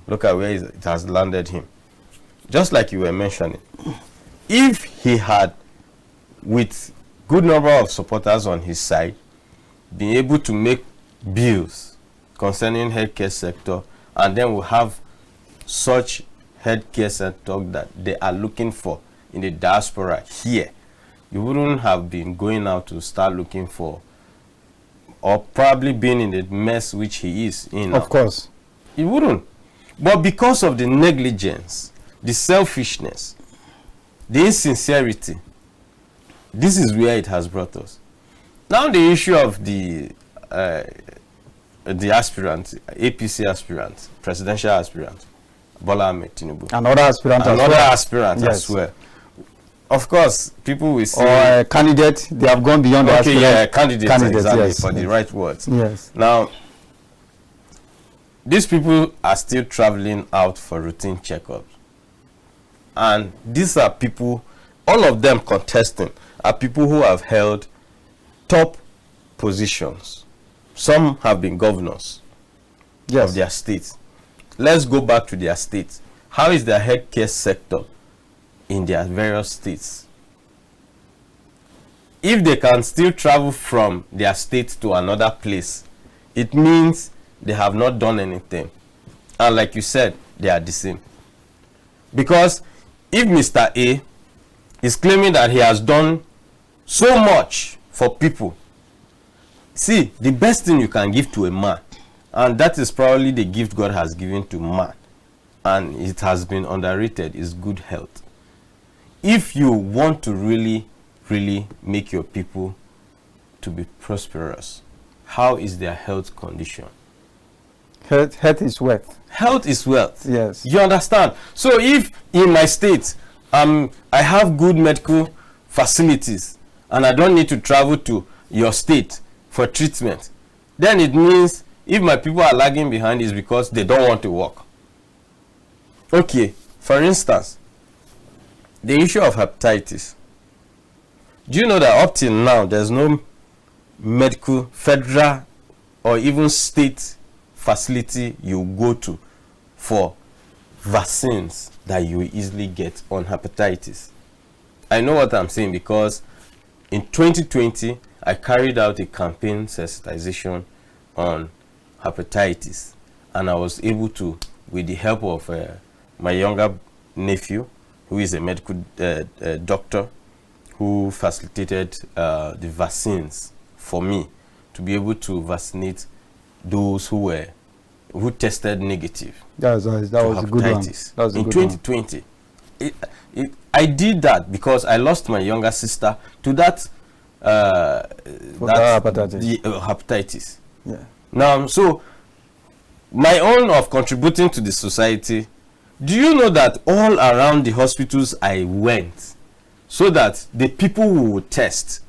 look at where it has landed him. Just like you were mentioning, if he had, with good number of supporters on his side, been able to make bills concerning healthcare sector, and then we'll have such healthcare sector that they are looking for in the diaspora here, you wouldn't have been going out to start looking for, or probably being in the mess which he is in. Of course. You wouldn't. But because of the negligence, the selfishness, the insincerity, this is where it has brought us. Now the issue of the aspirant, APC aspirant, presidential aspirant, Bola Ahmed Tinubu. Another aspirant as well. Of course, people will say... Or a candidate, they have gone beyond the aspirant. Okay, yeah, candidates exactly, yes, for the right words. Yes. Now, these people are still traveling out for routine checkups. And these are people, all of them contesting, are people who have held top positions. Some have been governors of their states. Let's go back to their states. How is their healthcare sector in their various states? If they can still travel from their state to another place, it means they have not done anything. And like you said, they are the same. Because if Mr. A is claiming that he has done so much for people, see, the best thing you can give to a man, and that is probably the gift God has given to man, and it has been underrated, is good health. If you want to really, really make your people to be prosperous, how is their health condition? Health is wealth. Health is wealth. Yes. You understand? So if in my state, I have good medical facilities, and I don't need to travel to your state for treatment, then it means if my people are lagging behind, is because they don't want to work. Okay, for instance, the issue of hepatitis. Do you know that up till now, there's no medical, federal, or even state facility you go to for vaccines that you easily get on hepatitis? I know what I'm saying because in 2020, I carried out a campaign sensitization on hepatitis, and I was able to, with the help of my younger nephew, who is a medical doctor, who facilitated the vaccines for me, to be able to vaccinate those who tested negative. That was a good one. That was in 2020. I did that because I lost my younger sister to that hepatitis. Yeah. Now, so my own of contributing to the society. Do you know that all around the hospitals I went, so that the people who will test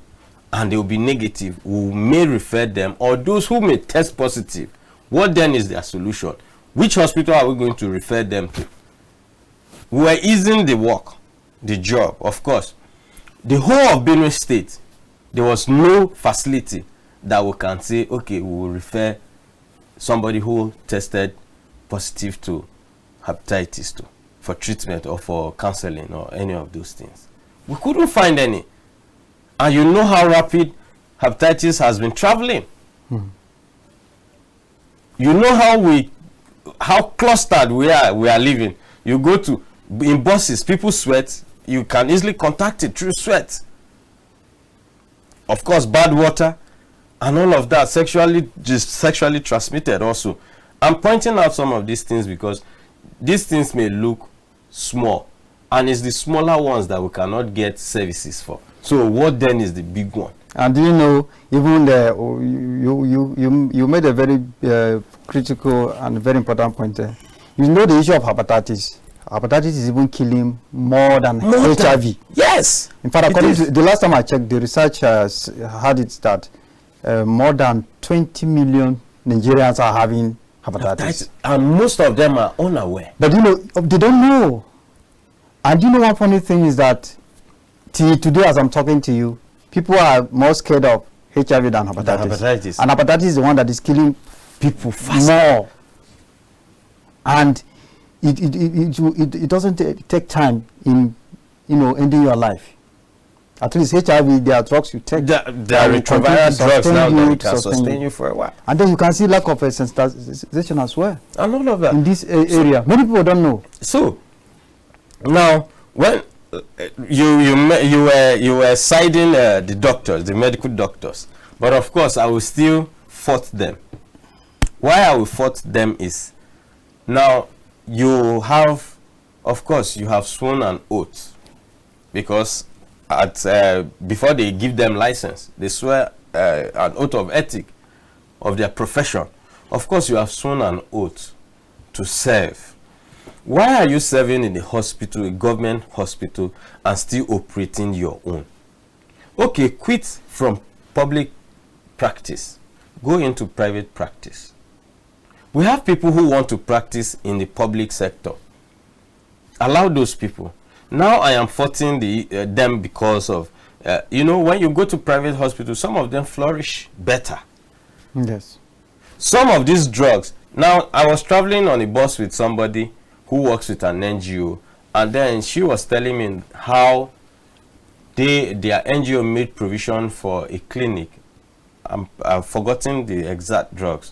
and they will be negative, we may refer them, or those who may test positive, what then is their solution? Which hospital are we going to refer them to? We were easing the work, the job, of course. The whole of Benue State, there was no facility that we can say, okay, we will refer somebody who tested positive to hepatitis to for treatment or for counseling or any of those things. We couldn't find any. And you know how rapid hepatitis has been traveling. You know how clustered we are living. You go to, in buses, people sweat. You can easily contact it through sweat. Of course, bad water and all of that, sexually transmitted also. I'm pointing out some of these things because these things may look small, and it's the smaller ones that we cannot get services for. So what then is the big one? And do you know, even you made a very critical and very important point there. You know the issue of hepatitis. Hepatitis is even killing more than HIV. Yes. In fact, according to the last time I checked, the research had it that more than 20 million Nigerians are having hepatitis. And most of them are unaware. But you know, they don't know. And you know one funny thing is that today as I'm talking to you, people are more scared of HIV than hepatitis. hepatitis. And hepatitis is the one that is killing people more. and it doesn't take time in ending your life. At least HIV, there are drugs you take. There are retroviral drugs now that can sustain you for a while. And then you can see lack of sensitization as well. And all of that. In this area. Many people don't know. So, now, when you were siding the doctors, the medical doctors, but of course, I will still fault them. Why I will fault them is, now, you have, of course, you have sworn an oath, because before they give them license, they swear an oath of ethic of their profession. Of course, you have sworn an oath to serve. Why are you serving in a hospital, a government hospital, and still operating your own? Okay, quit from public practice. Go into private practice. We have people who want to practice in the public sector. Allow those people. Now I am faulting them because of, when you go to private hospitals, some of them flourish better. Yes. Some of these drugs, now I was traveling on a bus with somebody who works with an NGO, and then she was telling me how their NGO made provision for a clinic. I've forgotten the exact drugs,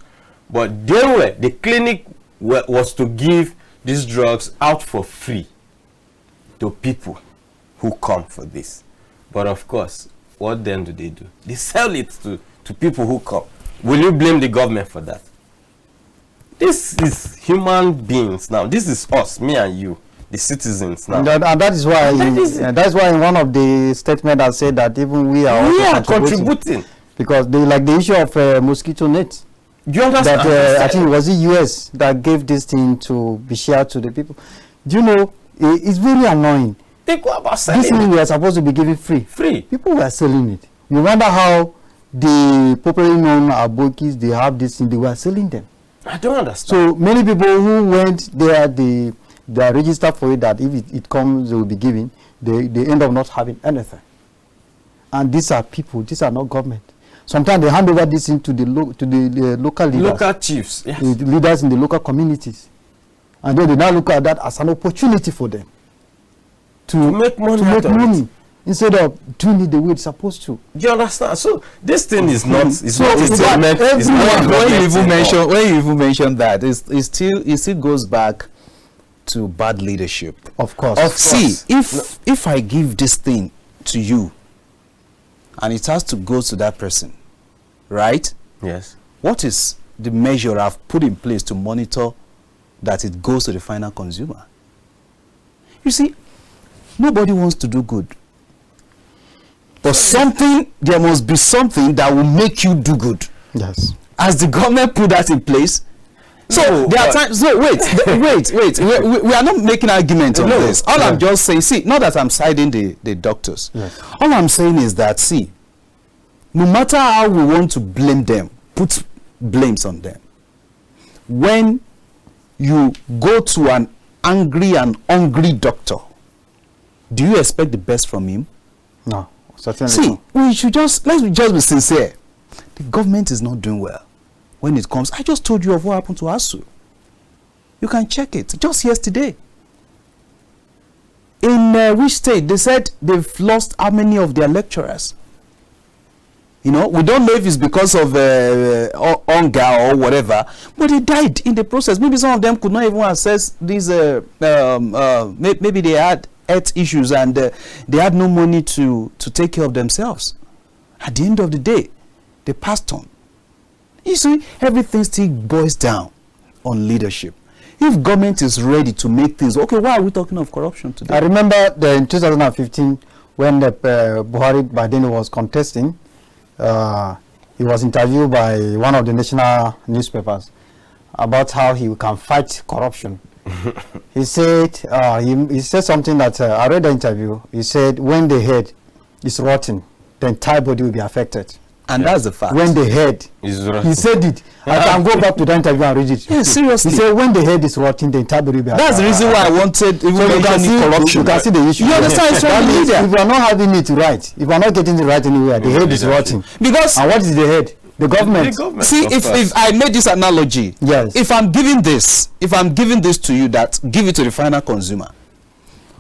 but the clinic was to give these drugs out for free to people who come for this. But of course, what then do? They sell it to people who come. Will you blame the government for that? This is human beings now. This is us, me and you, the citizens now. And that is why that's why in one of the statements I said that even we are contributing. Because the issue of mosquito nets. Do you understand? That I think it was the US that gave this thing to be shared to the people. Do you know, it's very annoying. They go about selling this thing we are supposed to be giving free. Free. People were selling it. You wonder how the popularly known abokis, they have this thing, they were selling them. I don't understand. So many people who went there, they are registered for it, that if it comes, they will be giving. They end up not having anything. And these are people, these are not government. Sometimes they hand over this thing to the local leaders. Local chiefs, yes. The leaders in the local communities. And then they now look at that as an opportunity for them to make money instead of doing it the way it's supposed to. Do you understand? So this thing is not. When you even mention that, it still goes back to bad leadership. Of course. See, if I give this thing to you, and it has to go to that person, right? Yes. What is the measure I've put in place to monitor that it goes to the final consumer? You see, nobody wants to do good. But there must be something that will make you do good. Yes. As the government put that in place. So there are times. So wait. We are not making argument on this. All I'm just saying, see, not that I'm siding the doctors. Yes. All I'm saying is that, see, no matter how we want to blame them, put blames on them. When you go to an angry and hungry doctor, do you expect the best from him? No, certainly. See, let's just be sincere. The government is not doing well when it comes. I just told you of what happened to ASU. You can check it. Just yesterday. In which state? They said they've lost how many of their lecturers? We don't know if it's because of hunger or whatever, but they died in the process. Maybe some of them could not even access these, maybe they had health issues and they had no money to take care of themselves. At the end of the day, they passed on. You see, everything still boils down on leadership. If government is ready to make things, okay, why are we talking of corruption today? I remember in 2015 when Buhari Badeni was contesting, he was interviewed by one of the national newspapers about how he can fight corruption. He said he said something that I read the interview. He said when the head is rotten, the entire body will be affected. And that's the fact. When the head, he said it. I can go back to the interview and read it. Yeah, seriously. He said when the head is rotting, the entire body will be affected. That's the reason why I wanted even corruption. You can see the issue. You understand? If we are not having it right, if we are not getting it right anywhere, the head is rotting. Because and what is the head? The government. See, if I made this analogy, yes, if I'm giving this to you, that give it to the final consumer.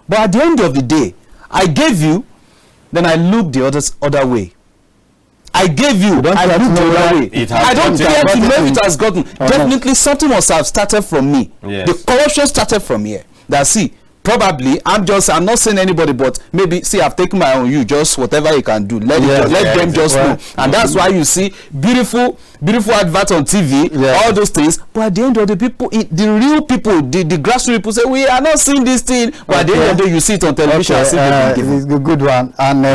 But at the end of the day, I gave you, then I look the other way. I gave you, I look the other way. I don't care to know if it has gotten. Definitely something must have started from me. Yes. The corruption started from here. That see, probably I'm not saying anybody, but maybe see, I've taken my own, you just whatever you can do, let them just know. And that's why you see beautiful advert on TV, all those things. But at the end of the people, the real people, the grassroots people say, we are not seeing this thing, but at the end of the day, you see it on television. It's a good one. And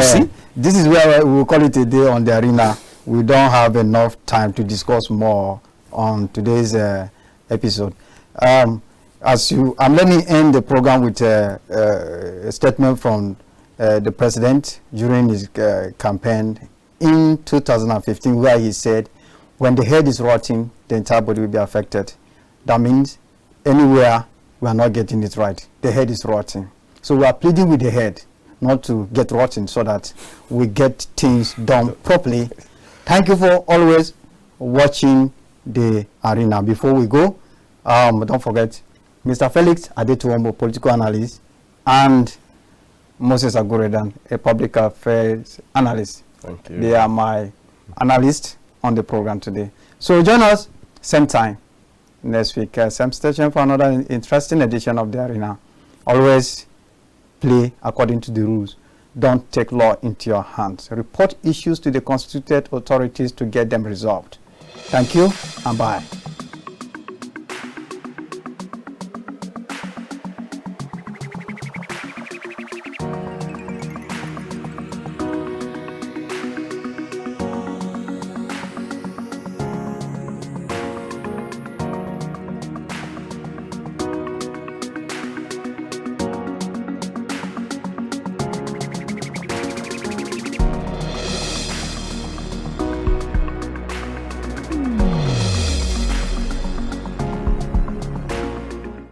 this is where we will call it a day on the arena. We don't have enough time to discuss more on today's episode. Let me end the program with a statement from the president during his campaign in 2015, where he said, when the head is rotting, the entire body will be affected. That means anywhere we are not getting it right, the head is rotting. So we are pleading with the head not to get rotten, so that we get things done properly. Thank you for always watching the arena. Before we go, don't forget Mr. FELIX ADETOWOBO, political analyst, and MOSES AGUREDAM, a public affairs analyst. Thank you. They are my analysts on the program today. So join us same time next week, same station, for another interesting edition of the arena. Always play according to the rules. Don't take law into your hands. Report issues to the constituted authorities to get them resolved. Thank you and bye.